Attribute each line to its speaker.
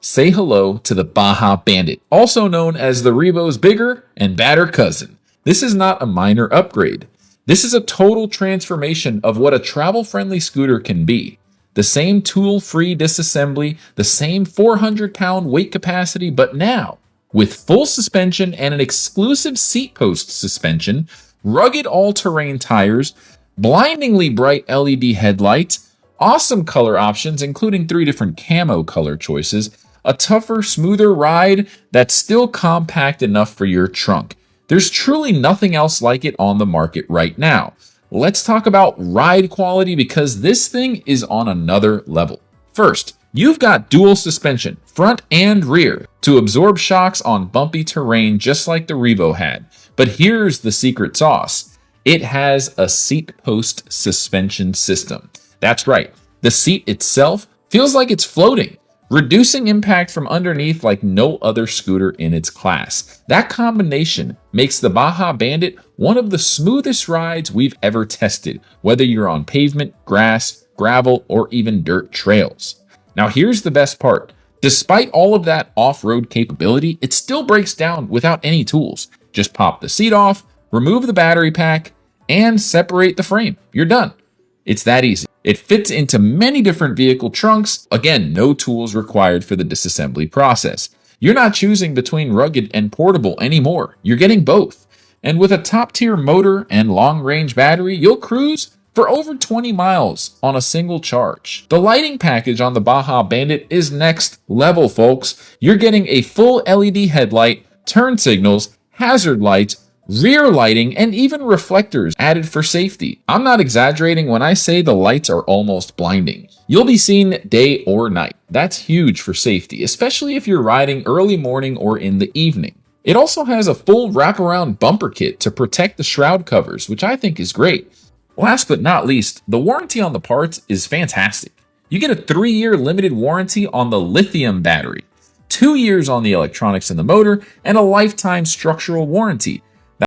Speaker 1: say hello to the Baja Bandit, also known as the Revo's bigger and badder cousin. This is not a minor upgrade. This is a total transformation of what a travel-friendly scooter can be. The same tool-free disassembly, the same 400-pound weight capacity, but now with full suspension and an exclusive seat post suspension, rugged all-terrain tires, blindingly bright LED headlights, awesome color options including 3 different camo color choices, a tougher, smoother ride that's still compact enough for your trunk. There's truly nothing else like it on the market right now. Let's talk about ride quality because this thing is on another level. First, you've got dual suspension, front and rear, to absorb shocks on bumpy terrain just like the Revo had. But here's the secret sauce. It has a seat post suspension system. That's right, the seat itself feels like it's floating, reducing impact from underneath like no other scooter in its class. That combination makes the Baja Bandit one of the smoothest rides we've ever tested, whether you're on pavement, grass, gravel, or even dirt trails. Now here's the best part. Despite all of that off-road capability, it still breaks down without any tools. Just pop the seat off, remove the battery pack, and separate the frame. You're done. It's that easy. It fits into many different vehicle trunks. Again, no tools required for the disassembly process. You're not choosing between rugged and portable anymore. You're getting both. And with a top-tier motor and long-range battery, you'll cruise for over 20 miles on a single charge. The lighting package on the Baja Bandit is next level, folks. You're getting a full LED headlight, turn signals, hazard lights, rear lighting, and even reflectors added for safety. I'm not exaggerating when I say the lights are almost blinding. You'll be seen day or night. That's huge for safety, especially if you're riding early morning or in the evening. It also has a full wraparound bumper kit to protect the shroud covers, which I think is great. Last but not least, the warranty on the parts is fantastic. You get a 3-year limited warranty on the lithium battery, 2 years on the electronics and the motor, and a lifetime structural warranty.